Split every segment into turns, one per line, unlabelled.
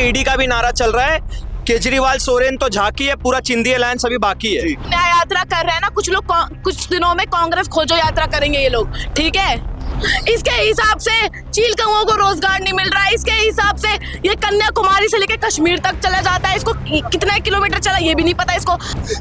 ED का भी नारा चल रहा है। केजरीवाल, सोरेन तो झांकी है, पूरा चिंदी अलायंस अभी बाकी है।
न्याय यात्रा कर रहे हैं ना कुछ लोग, कुछ दिनों में कांग्रेस खोजो यात्रा करेंगे ये लोग, ठीक है। इसके हिसाब से चील कौओं को रोजगार नहीं मिल रहा है, इसके हिसाब से ये कन्याकुमारी से लेकर कश्मीर तक चला जाता है, इसको कितने किलोमीटर चला ये भी नहीं पता इसको।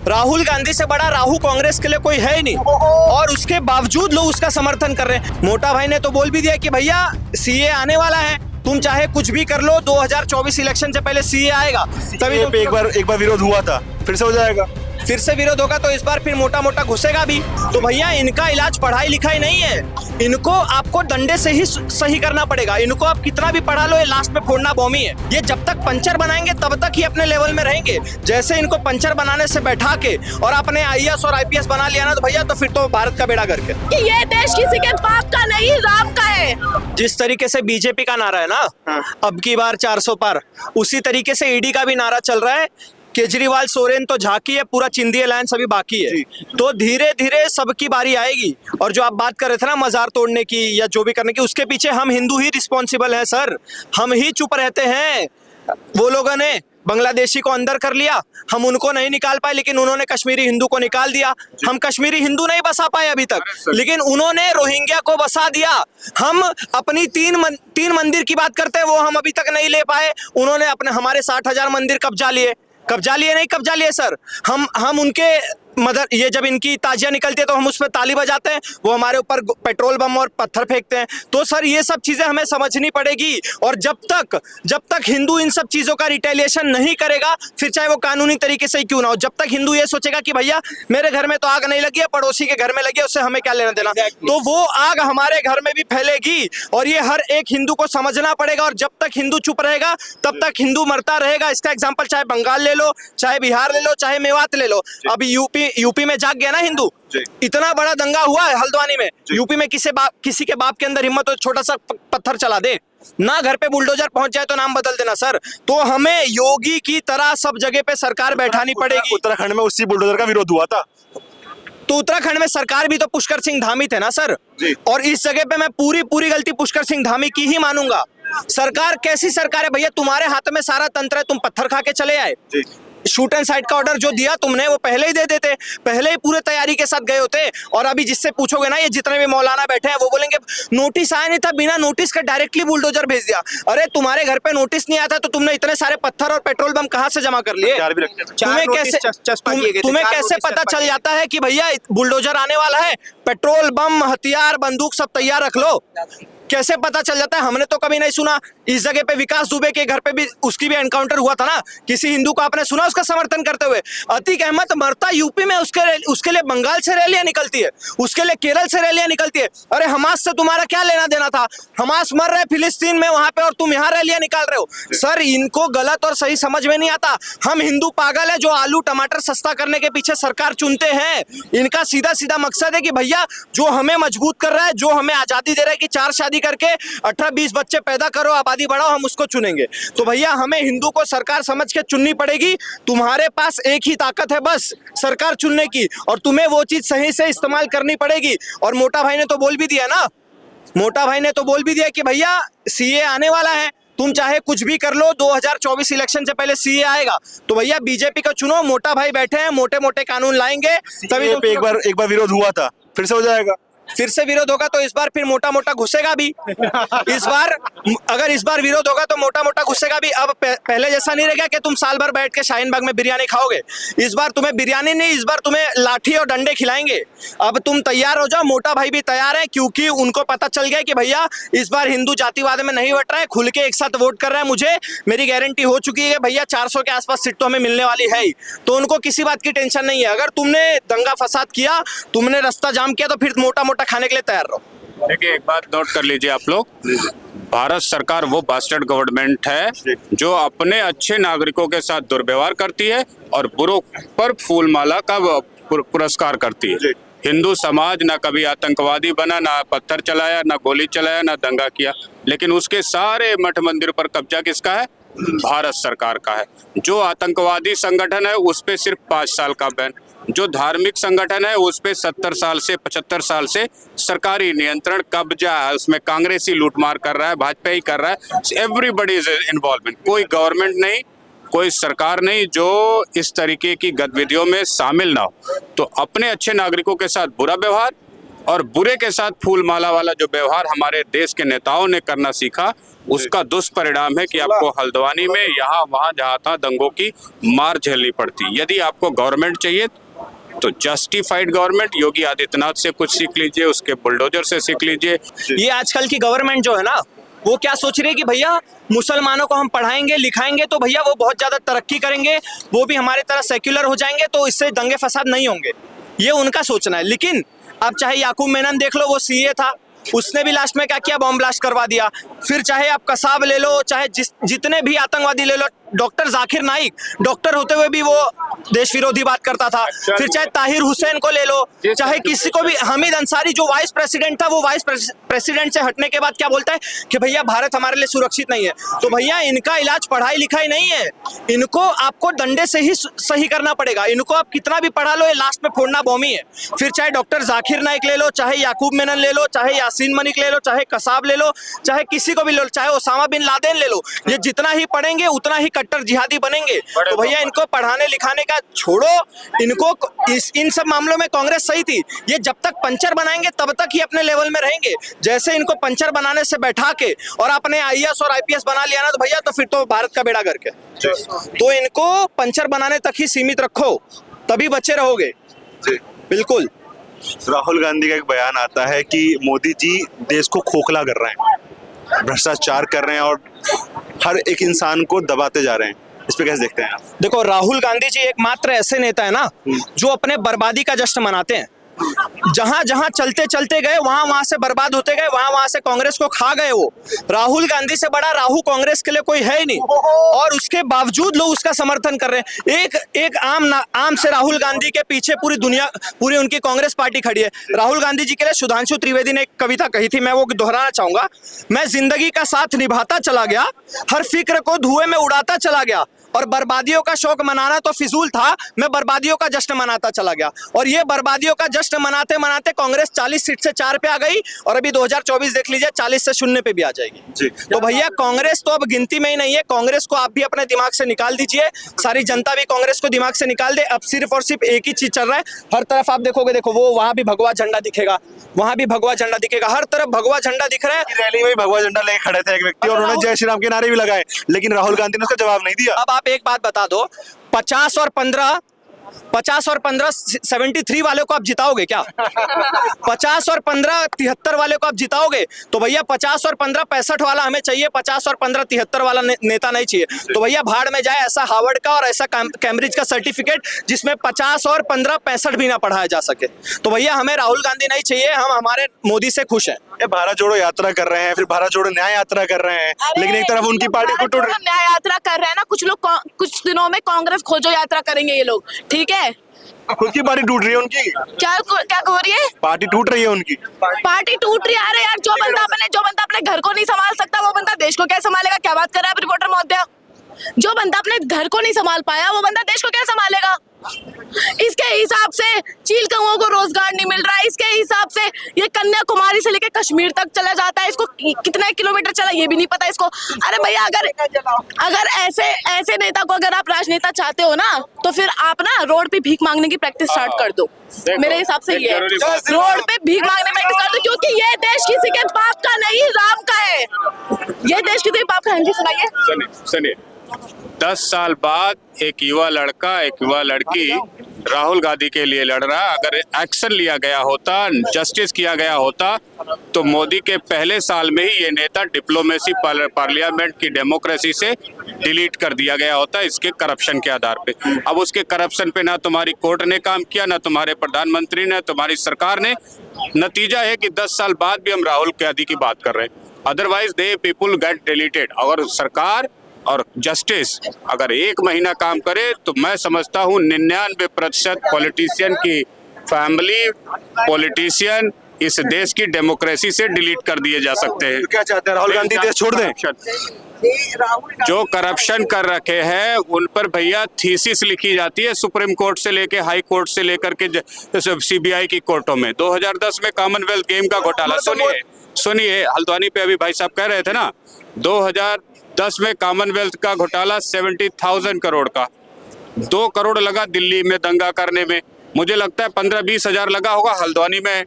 राहुल गांधी से बड़ा राहु कांग्रेस के लिए कोई है ही नहीं, और उसके बावजूद लोग उसका समर्थन कर रहे हैं। मोटा भाई ने तो बोल भी दिया कि भैया सीए आने वाला है, तुम चाहे कुछ भी कर लो, 2024 इलेक्शन से पहले सीए आएगा। तभी तो
एक बार विरोध हुआ था, फिर से हो जाएगा,
फिर से विरोध होगा तो इस बार फिर मोटा मोटा घुसेगा भी। तो भैया इनका इलाज पढ़ाई लिखाई नहीं है, इनको आपको डंडे से ही सही करना पड़ेगा। इनको आप कितना भी पढ़ा लो, ये लास्ट में फोड़ना बॉमी है। ये जब तक पंचर बनाएंगे तब तक ही अपने लेवल में रहेंगे। जैसे इनको पंचर बनाने से बैठा के और अपने आईएएस और आईपीएस बना लिया ना, तो भैया तो फिर तो भारत का बेड़ा गर्क है।
ये देश किसी के बाप का नहीं, राम का है।
जिस तरीके से बीजेपी का नारा है ना, अब की बार 400 पार, उसी तरीके से ईडी का भी नारा चल रहा है। केजरीवाल, सोरेन तो झांकी है, पूरा चिंदी अलायंस अभी बाकी है। तो धीरे धीरे सबकी बारी आएगी। और जो आप बात कर रहे थे ना मजार तोड़ने की या जो भी करने की, उसके पीछे हम हिंदू ही रिस्पॉन्सिबल है सर। हम ही चुप रहते हैं। वो लोगों ने बांग्लादेशी को अंदर कर लिया, हम उनको नहीं निकाल पाए, लेकिन उन्होंने कश्मीरी हिंदू को निकाल दिया। हम कश्मीरी हिंदू नहीं बसा पाए अभी तक, लेकिन उन्होंने रोहिंग्या को बसा दिया। हम अपनी तीन मंदिर की बात करते हैं, वो हम अभी तक नहीं ले पाए। उन्होंने अपने हमारे 60,000 मंदिर कब्जा लिए नहीं कब्जा लिए सर। हम उनके ये जब इनकी ताजिया निकलती है तो हम उस पर ताली बजाते हैं, वो हमारे ऊपर पेट्रोल बम और पत्थर फेंकते हैं। तो सर ये सब चीजें हमें समझनी पड़ेगी। और जब तक हिंदू इन सब चीजों का रिटेलिएशन नहीं करेगा, फिर चाहे वो कानूनी तरीके से ही क्यों ना हो, जब तक हिंदू ये सोचेगा कि भैया मेरे घर में तो आग नहीं लगी है, पड़ोसी के घर में लगी है, उससे हमें क्या लेना देना, तो वो आग हमारे घर में भी फैलेगी। और ये हर एक हिंदू को समझना पड़ेगा। और जब तक हिंदू चुप रहेगा तब तक हिंदू मरता रहेगा। इसका एग्जाम्पल चाहे बंगाल ले लो, चाहे बिहार ले लो, चाहे मेवात ले लो। अभी यूपी में जाग गया ना हिंदू, इतना बड़ा दंगा हुआ है हल्द्वानी में। यूपी में किसी के बाप के अंदर हिम्मत हो छोटा सा पत्थर चला दे ना, घर पे बुलडोजर पहुंच जाए तो नाम बदल देना सर। तो हमें योगी की तरह सब जगह पे सरकार बैठानी पड़ेगी।
उत्तराखंड में उसी बुलडोजर का विरोध हुआ था,
तो उत्तराखंड में सरकार भी तो पुष्कर सिंह धामी थे ना सर। और इस जगह पे मैं पूरी गलती पुष्कर सिंह धामी की ही मानूंगा। सरकार कैसी सरकार है भैया, तुम्हारे हाथ में सारा तंत्र है, तुम पत्थर खा के चले आए। शूट एंड साइड का ऑर्डर जो दिया तुमने, वो पहले ही दे देते, पहले ही पूरे तैयारी के साथ गए होते। और अभी जिससे पूछोगे ना, ये जितने भी मौलाना बैठे हैं वो बोलेंगे नोटिस आया नहीं था, बिना नोटिस का डायरेक्टली बुलडोजर भेज दिया। अरे तुम्हारे घर पे नोटिस नहीं आता तो तुमने इतने सारे पत्थर और पेट्रोल बम कहां से जमा कर लिए? तुम्हें कैसे पता चल जाता है कि भैया बुलडोजर आने वाला है, पेट्रोल बम हथियार बंदूक सब तैयार रख लो? कैसे पता चल जाता है? हमने तो कभी नहीं सुना। इस जगह पे विकास दुबे के घर पे भी उसकी भी एनकाउंटर हुआ था ना, किसी हिंदू को आपने सुना उसका समर्थन करते हुए? अतीक अहमद मरता यूपी में, उसके लिए बंगाल से रैलियां निकलती है, उसके लिए केरल से रैलियां निकलती है। अरे हमास से तुम्हारा क्या लेना देना था? हमास मर रहे फिलिस्तीन में वहां पे और तुम यहाँ रैलियां निकाल रहे हो। सर इनको गलत और सही समझ में नहीं आता। हम हिंदू पागल है जो आलू टमाटर सस्ता करने के पीछे सरकार चुनते हैं। इनका सीधा सीधा मकसद है कि भैया जो हमें मजबूत कर रहा है, जो हमें आजादी दे रहा है कि 4 शादी करके 18-20 बच्चे पैदा करो, आबादी बढ़ाओ, हम उसको चुनेंगे। तो भैया हमें हिंदू को सरकार समझ के चुननी पड़ेगी। तुम्हारे पास एक ही ताकत है बस, सरकार चुनने की, और तुम्हें वो चीज सही से इस्तेमाल करनी पड़ेगी। और मोटा भाई ने तो बोल भी दिया ना, मोटा भाई ने तो बोल भी दिया कि भैया सीए आने वाला है, तुम चाहे कुछ भी कर लो, 2024 इलेक्शन से पहले सीए आएगा। तो भैया बीजेपी को चुनो, मोटा भाई बैठे हैं, मोटे मोटे कानून लाएंगे, तभी तो
एक बार विरोध हुआ था, फिर से हो जाएगा,
फिर से विरोध होगा तो इस बार फिर मोटा मोटा घुसेगा भी। अगर इस बार विरोध होगा तो मोटा मोटा घुसेगा भी। अब पहले जैसा नहीं रहेगा कि तुम साल भर बैठ के शाहीन बाग में बिरयानी खाओगे। इस बार तुम्हें बिरयानी नहीं, इस बार तुम्हें लाठी और डंडे खिलाएंगे। अब तुम तैयार हो जाओ, मोटा भाई भी तैयार है, क्योंकि उनको पता चल गया कि भैया इस बार हिंदू जातिवाद में नहीं बट रहा है, खुल के एक साथ वोट कर रहा है। मुझे मेरी गारंटी हो चुकी है भैया 400 के आसपास सीट तो हमें मिलने वाली है ही। तो उनको किसी बात की टेंशन नहीं है। अगर तुमने दंगा फसाद किया, तुमने रास्ता जाम किया, तो फिर मोटा मोटा खाने के लिए तैयार रहो।
देखिए एक बात नोट कर लीजिए आप लोग, भारत सरकार वो बास्टर्ड गवर्नमेंट है जो अपने अच्छे नागरिकों के साथ दुर्व्यवहार करती है और बुरों पर फूलमाला का पुरस्कार करती है। हिंदू समाज ना कभी आतंकवादी बना, ना पत्थर चलाया, ना गोली चलाया, ना दंगा किया, लेकिन उसके सारे मठ मंदिर पर कब्जा किसका है? भारत सरकार का है। जो आतंकवादी संगठन है उस पे सिर्फ 5 साल का बैन, जो धार्मिक संगठन है उस पे 70 साल से 75 साल से सरकारी नियंत्रण कब्जा है उसमें कांग्रेस ही लूटमार कर रहा है, भाजपा ही कर रहा है, एवरीबडी इज इन्वॉल्वमेंट, कोई गवर्नमेंट नहीं, कोई सरकार नहीं जो इस तरीके की गतिविधियों में शामिल ना हो। तो अपने अच्छे नागरिकों के साथ बुरा व्यवहार और बुरे के साथ फूलमाला वाला जो व्यवहार हमारे देश के नेताओं ने करना सीखा, उसका दुष्परिणाम है कि आपको हल्द्वानी में यहाँ वहाँ जहाँ था दंगों की मार झेलनी पड़ती। यदि आपको गवर्नमेंट चाहिए तो जस्टिफाइड गवर्नमेंट, योगी आदित्यनाथ से कुछ सीख लीजिए, उसके बुलडोजर से सीख लीजिए।
ये आजकल की गवर्नमेंट जो है ना, वो क्या सोच रही है कि भैया मुसलमानों को हम पढ़ाएंगे लिखाएंगे तो भैया वो बहुत ज्यादा तरक्की करेंगे, वो भी हमारे तरह सेक्युलर हो जाएंगे, तो इससे दंगे फसाद नहीं होंगे, ये उनका सोचना है। लेकिन अब चाहे याकूब मेनन देख लो, वो सीए था, उसने भी लास्ट में क्या किया, बॉम्ब ब्लास्ट करवा दिया। फिर चाहे आप कसाब ले लो, चाहे जितने भी आतंकवादी ले लो, डॉक्टर जाकिर नाइक डॉक्टर होते हुए भी वो देश विरोधी बात करता था। फिर चाहे ताहिर हुसैन को ले लो, चाहे किसी को भी, हमीद अंसारी जो वाइस प्रेसिडेंट था, वो वाइस प्रेसिडेंट से हटने के बाद क्या बोलता है कि भैया भारत हमारे लिए सुरक्षित नहीं है। तो भैया इनका इलाज पढ़ाई लिखाई नहीं है, इनको आपको डंडे से ही सही करना पड़ेगा। इनको आप कितना भी पढ़ा लो, ये लास्ट में फोड़ना बॉम ही है। फिर चाहे डॉक्टर जाकिर नाइक ले लो, चाहे याकूब मेनन ले लो, चाहे यासीन मलिक ले लो, चाहे कसाब ले लो, चाहे किसी को भी ले लो, चाहे ओसामा बिन लादेन ले लो, ये जितना ही पढ़ेंगे उतना ही कट्टर जिहादी बनेंगे। तो भैया इनको पढ़ाने लिखाने का छोड़ो, इनको इन सब मामलों में कांग्रेस सही थी। ये जब तक पंचर बनाएंगे तब तक ही अपने लेवल में रहेंगे। जैसे इनको पंचर बनाने से बैठा के और अपने आईएएस और आईपीएस बना लिया ना, तो भैया तो फिर तो भारत का बेड़ा गर्क है। तो इनको पंचर बनाने तक ही सीमित रखो, तभी बचे रहोगे। बिल्कुल।
राहुल गांधी का एक बयान आता है कि मोदी जी देश को खोखला कर रहे हैं, भ्रष्टाचार कर रहे हैं और हर एक इंसान को दबाते जा रहे हैं। इस पे कैसे देखते हैं आप?
देखो, राहुल गांधी जी एकमात्र ऐसे नेता है ना जो अपने बर्बादी का जश्न मनाते हैं। जहां जहां चलते चलते गए वहां वहां से बर्बाद होते गए, वहां वहां से कांग्रेस को खा गए। वो राहुल गांधी से बड़ा राहु कांग्रेस के लिए कोई है ही नहीं, और उसके बावजूद लोग उसका समर्थन कर रहे हैं। एक आम से राहुल गांधी के पीछे पूरी दुनिया, पूरी उनकी कांग्रेस पार्टी खड़ी है। राहुल गांधी जी के लिए सुधांशु त्रिवेदी ने एक कविता कही थी, मैं वो दोहराना चाहूंगा। मैं जिंदगी का साथ निभाता चला गया, हर फिक्र को धुएं में उड़ाता चला गया, और बर्बादियों का शौक मनाना तो फिजूल था, मैं बर्बादियों का जश्न मनाता चला गया। और ये बर्बादियों का जश्न मनाते मनाते कांग्रेस 40 सीट से 4 पे आ गई, और अभी 2024 देख लीजिए 40 से 0 पे भी आ जाएगी। तो भैया कांग्रेस तो अब गिनती में ही नहीं है। कांग्रेस को आप भी अपने दिमाग से निकाल दीजिए, सारी जनता भी कांग्रेस को दिमाग से निकाल दे। अब सिर्फ और सिर्फ एक ही चीज चल रहा है, हर तरफ आप देखोगे, देखो वो वहां भी भगवा झंडा दिखेगा, वहां भी भगवा झंडा दिखेगा, हर तरफ भगवा झंडा दिख रहा है।
रैली में भगवा झंडा लेके खड़े थे एक व्यक्ति और उन्होंने जय श्री राम के नारे भी लगाए, लेकिन राहुल गांधी ने उसका जवाब नहीं दिया।
अब आप एक बात बता दो, 50 और 15 73 वाले को आप जिताओगे क्या? 50 और 15 73 वाले को आप जिताओगे? तो भैया 50 और 15 65 वाला हमें चाहिए, 50 और 15 73 वाला नेता नहीं चाहिए। तो भैया भाड़ में जाए ऐसा हार्वर्ड का और ऐसा कैम्ब्रिज का सर्टिफिकेट जिसमें 50 और 15 65 भी ना पढ़ाया जा सके। तो भैया हमें राहुल गांधी नहीं चाहिए, हम हमारे मोदी से खुश हैं।
ये भारत जोड़ो यात्रा कर रहे हैं, फिर भारत जोड़ो न्याय यात्रा कर रहे हैं, लेकिन एक तरफ उनकी पार्टी को टूट
न्याय यात्रा कर रहे हैं ना, कुछ लोग कुछ दिनों में कांग्रेस खोजो यात्रा करेंगे ये लोग, ठीक है?
खुद की पार्टी टूट रही है उनकी।
क्या हो रही है?
पार्टी टूट रही है उनकी।
पार्टी टूट रही है? अरे यार, जो बंदा अपने घर को नहीं संभाल सकता वो बंदा देश को क्या संभालेगा? क्या बात कर रहा है आप रिपोर्टर महोदय? जो बंदा अपने घर को नहीं संभाल पाया वो बंदा देश को क्या संभालेगा? इसके हिसाब से चील कौओं को रोजगार नहीं मिल रहा है, इसके हिसाब से ये कन्याकुमारी से लेकर कश्मीर तक चला जाता है, इसको कितने किलोमीटर चला ये भी नहीं पता इसको। अरे भैया, अगर ऐसे नेता को अगर आप राजनेता चाहते हो ना, तो फिर आप ना रोड पे भीख मांगने की प्रैक्टिस स्टार्ट कर दो। मेरे हिसाब से ये रोड पे भीख मांगने की प्रैक्टिस कर दो, क्योंकि ये देश किसी के बाप का नहीं, राम का है। ये देश किसी के बाप का है। जी सुनाइए।
सुनिए, 10 साल बाद एक युवा लड़का, एक युवा लड़की राहुल गांधी के लिए लड़ रहा है। अगर एक्शन लिया गया होता, जस्टिस किया गया होता, तो मोदी के पहले साल में ही ये नेता डिप्लोमेसी पार्लियामेंट की डेमोक्रेसी से डिलीट कर दिया गया होता, इसके करप्शन के आधार पे। अब उसके करप्शन पे ना तुम्हारी कोर्ट ने काम किया, ना तुम्हारे प्रधानमंत्री ने, तुम्हारी सरकार ने। नतीजा है कि 10 साल बाद भी हम राहुल गांधी की बात कर रहे हैं। Otherwise they people get deleted. अगर सरकार और जस्टिस अगर 1 महीना काम करे तो मैं समझता हूँ 99% पॉलिटिशियन की फैमिली, पॉलिटिशियन इस देश की डेमोक्रेसी से डिलीट कर दिए जा सकते हैं।
क्या चाहते हैं, राहुल गांधी देश छोड़ दें?
जो करप्शन कर रखे हैं उन पर भैया थीसिस लिखी जाती है सुप्रीम कोर्ट से लेके हाई कोर्ट से लेकर के सीबीआई की कोर्टों में। 2010 में कॉमनवेल्थ गेम का घोटाला, सुनिए हल्द्वानी पे अभी भाई साहब कह रहे थे ना, 2010 में कॉमनवेल्थ का घोटाला 70,000 करोड़ का, 2 करोड़ लगा दिल्ली में दंगा करने में, मुझे लगता है 15-20 हजार लगा होगा हल्द्वानी में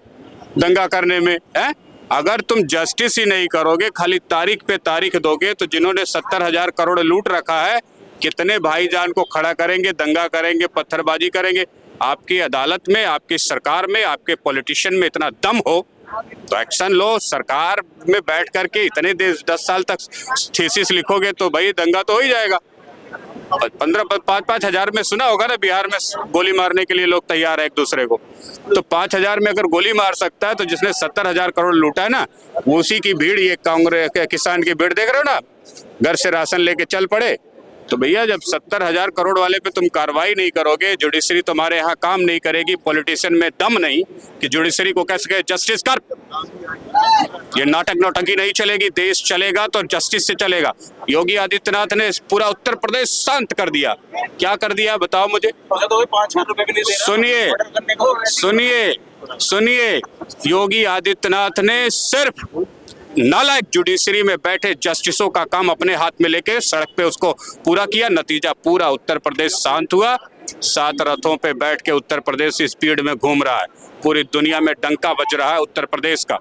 दंगा करने में है। अगर तुम जस्टिस ही नहीं करोगे, खाली तारीख पे तारीख दोगे, तो जिन्होंने 70,000 करोड़ लूट रखा है कितने भाईजान को खड़ा करेंगे, दंगा करेंगे, पत्थरबाजी करेंगे। आपकी अदालत में, आपकी सरकार में, आपके पॉलिटिशियन में इतना दम हो तो एक्शन लो। सरकार में बैठ करके इतने 10 साल तक थीसिस लिखोगे तो भाई दंगा तो हो ही जाएगा। 5-5 हजार में सुना होगा ना, बिहार में गोली मारने के लिए लोग तैयार है एक दूसरे को, तो 5 हजार में अगर गोली मार सकता है तो जिसने 70,000 करोड़ लूटा है ना, उसी की भीड़, ये कांग्रेस के किसान की भीड़ देख रहे हो ना, घर से राशन लेके चल पड़े। तो भैया जब 70,000 करोड़ वाले पे तुम कार्रवाई नहीं करोगे, जुडिशरी तुम्हारे यहाँ काम नहीं करेगी, पॉलिटिशियन में दम नहीं कि जुडिशरी को कह सके जस्टिस कर, ये नाटक नौटंकी नहीं चलेगी। देश चलेगा तो जस्टिस से चलेगा। योगी आदित्यनाथ ने पूरा उत्तर प्रदेश शांत कर दिया। क्या कर दिया बताओ मुझे? सुनिए, योगी आदित्यनाथ ने सिर्फ नालायक जुडिशरी में बैठे जस्टिसों का काम अपने हाथ में लेके सड़क पे उसको पूरा किया। नतीजा पूरा उत्तर प्रदेश शांत हुआ। 7 रथों पे बैठ के उत्तर प्रदेश स्पीड में घूम रहा है, पूरी दुनिया में डंका बज रहा है उत्तर प्रदेश का।